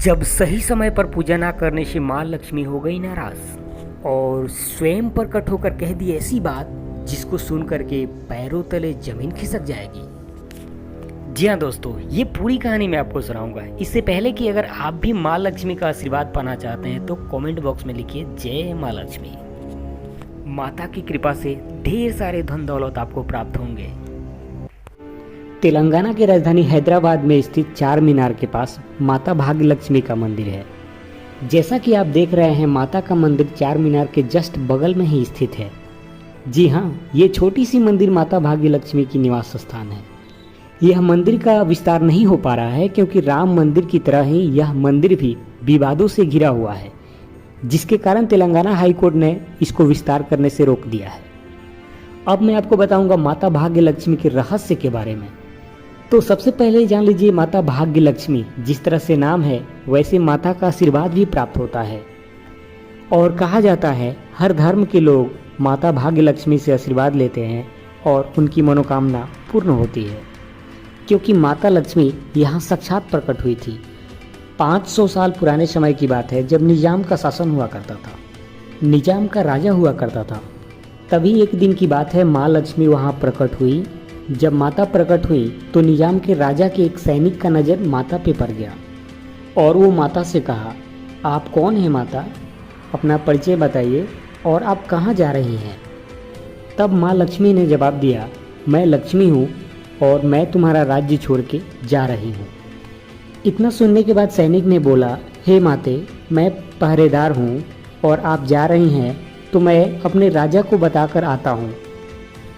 जब सही समय पर पूजा ना करने से माँ लक्ष्मी हो गई नाराज और स्वयं प्रकट होकर कह दी ऐसी बात जिसको सुन करके पैरों तले जमीन खिसक जाएगी। जी हाँ दोस्तों, ये पूरी कहानी मैं आपको सुनाऊंगा। इससे पहले कि अगर आप भी माँ लक्ष्मी का आशीर्वाद पाना चाहते हैं तो कमेंट बॉक्स में लिखिए जय माँ लक्ष्मी। माता की कृपा से ढेर सारे धन दौलत आपको प्राप्त होंगे। तेलंगाना की राजधानी हैदराबाद में स्थित चार मीनार के पास माता भाग्य लक्ष्मी का मंदिर है। जैसा कि आप देख रहे हैं, माता का मंदिर चार मीनार के जस्ट बगल में ही स्थित है। जी हाँ, ये छोटी सी मंदिर माता भाग्य लक्ष्मी की निवास स्थान है। यह मंदिर का विस्तार नहीं हो पा रहा है क्योंकि राम मंदिर की तरह ही यह मंदिर भी विवादों से घिरा हुआ है, जिसके कारण तेलंगाना हाई कोर्ट ने इसको विस्तार करने से रोक दिया है। अब मैं आपको बताऊंगा माता भाग्य लक्ष्मी के रहस्य के बारे में। तो सबसे पहले जान लीजिए, माता भाग्य लक्ष्मी जिस तरह से नाम है वैसे माता का आशीर्वाद भी प्राप्त होता है और कहा जाता है हर धर्म के लोग माता भाग्य लक्ष्मी से आशीर्वाद लेते हैं और उनकी मनोकामना पूर्ण होती है, क्योंकि माता लक्ष्मी यहाँ साक्षात प्रकट हुई थी। 500 साल पुराने समय की बात है, जब निजाम का शासन हुआ करता था, निजाम का राजा हुआ करता था। तभी एक दिन की बात है, माँ लक्ष्मी वहाँ प्रकट हुई। जब माता प्रकट हुई तो निजाम के राजा के एक सैनिक का नज़र माता पे पड़ गया और वो माता से कहा, आप कौन हैं माता, अपना परिचय बताइए और आप कहाँ जा रही हैं। तब माँ लक्ष्मी ने जवाब दिया, मैं लक्ष्मी हूँ और मैं तुम्हारा राज्य छोड़ के जा रही हूँ। इतना सुनने के बाद सैनिक ने बोला, हे माते, मैं पहरेदार हूँ और आप जा रही हैं तो मैं अपने राजा को बताकर आता हूँ।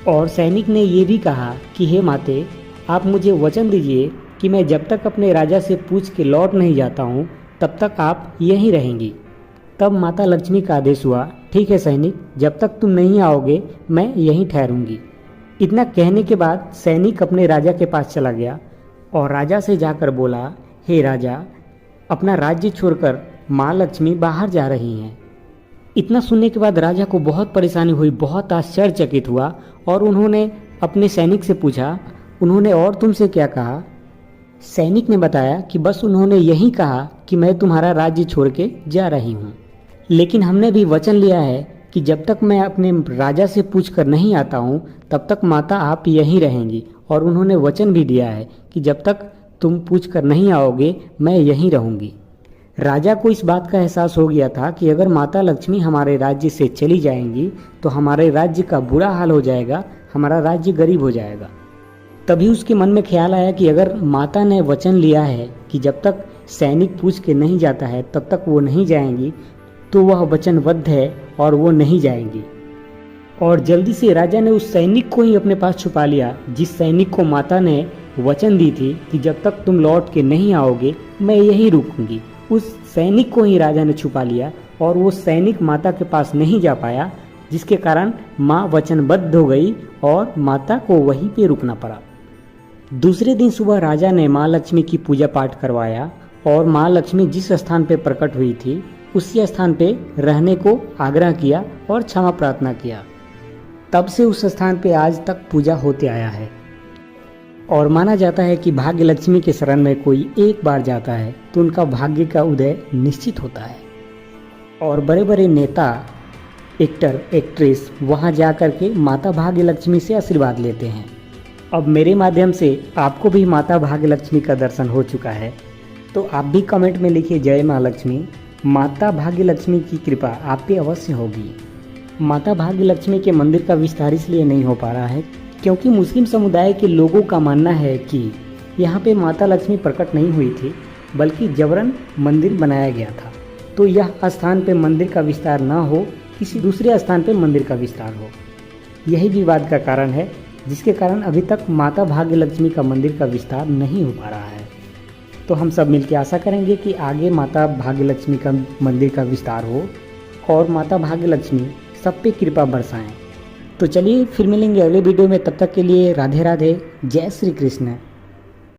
और सैनिक ने ये भी कहा कि हे माते, आप मुझे वचन दीजिए कि मैं जब तक अपने राजा से पूछ के लौट नहीं जाता हूँ तब तक आप यहीं रहेंगी। तब माता लक्ष्मी का आदेश हुआ, ठीक है सैनिक, जब तक तुम नहीं आओगे मैं यहीं ठहरूंगी। इतना कहने के बाद सैनिक अपने राजा के पास चला गया और राजा से जाकर बोला, हे राजा, अपना राज्य छोड़कर माँ लक्ष्मी बाहर जा रही हैं। इतना सुनने के बाद राजा को बहुत परेशानी हुई, बहुत आश्चर्यचकित हुआ और उन्होंने अपने सैनिक से पूछा, उन्होंने और तुमसे क्या कहा। सैनिक ने बताया कि बस उन्होंने यही कहा कि मैं तुम्हारा राज्य छोड़ के जा रही हूँ, लेकिन हमने भी वचन लिया है कि जब तक मैं अपने राजा से पूछ कर नहीं आता हूँ तब तक माता आप यहीं रहेंगी। और उन्होंने वचन भी दिया है कि जब तक तुम पूछ कर नहीं आओगे मैं यहीं रहूँगी। राजा को इस बात का एहसास हो गया था कि अगर माता लक्ष्मी हमारे राज्य से चली जाएंगी तो हमारे राज्य का बुरा हाल हो जाएगा, हमारा राज्य गरीब हो जाएगा। तभी उसके मन में ख्याल आया कि अगर माता ने वचन लिया है कि जब तक सैनिक पूछ के नहीं जाता है तब तक वो नहीं जाएंगी, तो वह वचनबद्ध है और वो नहीं जाएंगी। और जल्दी से राजा ने उस सैनिक को ही अपने पास छुपा लिया, जिस सैनिक को माता ने वचन दी थी कि जब तक तुम लौट के नहीं आओगे मैं यहीं रुकूंगी। उस सैनिक को ही राजा ने छुपा लिया और वो सैनिक माता के पास नहीं जा पाया, जिसके कारण माँ वचनबद्ध हो गई और माता को वहीं पे रुकना पड़ा। दूसरे दिन सुबह राजा ने माँ लक्ष्मी की पूजा पाठ करवाया और माँ लक्ष्मी जिस स्थान पे प्रकट हुई थी उसी स्थान पे रहने को आग्रह किया और क्षमा प्रार्थना किया। तब से उस स्थान पे आज तक पूजा होते आया है और माना जाता है कि भाग्य लक्ष्मी के शरण में कोई एक बार जाता है तो उनका भाग्य का उदय निश्चित होता है। और बड़े बड़े नेता, एक्टर, एक्ट्रेस वहां जा कर के माता भाग्य लक्ष्मी से आशीर्वाद लेते हैं। अब मेरे माध्यम से आपको भी माता भाग्य लक्ष्मी का दर्शन हो चुका है, तो आप भी कमेंट में लिखिए जय माँ लक्ष्मी। माता भाग्य लक्ष्मी की कृपा आप पे अवश्य होगी। माता भाग्य लक्ष्मी के मंदिर का विस्तार इसलिए नहीं हो पा रहा है क्योंकि मुस्लिम समुदाय के लोगों का मानना है कि यहाँ पे माता लक्ष्मी प्रकट नहीं हुई थी, बल्कि जबरन मंदिर बनाया गया था। तो यह स्थान पे मंदिर का विस्तार ना हो, किसी दूसरे स्थान पे मंदिर का विस्तार हो, यही विवाद का कारण है, जिसके कारण अभी तक माता भाग्य लक्ष्मी का मंदिर का विस्तार नहीं हो पा रहा है। तो हम सब मिलकर आशा करेंगे कि आगे माता भाग्य लक्ष्मी का मंदिर का विस्तार हो और माता भाग्य लक्ष्मी सब पे कृपा बरसाएं। तो चलिए फिर मिलेंगे अगले वीडियो में, तब तक के लिए राधे राधे, जय श्री कृष्ण।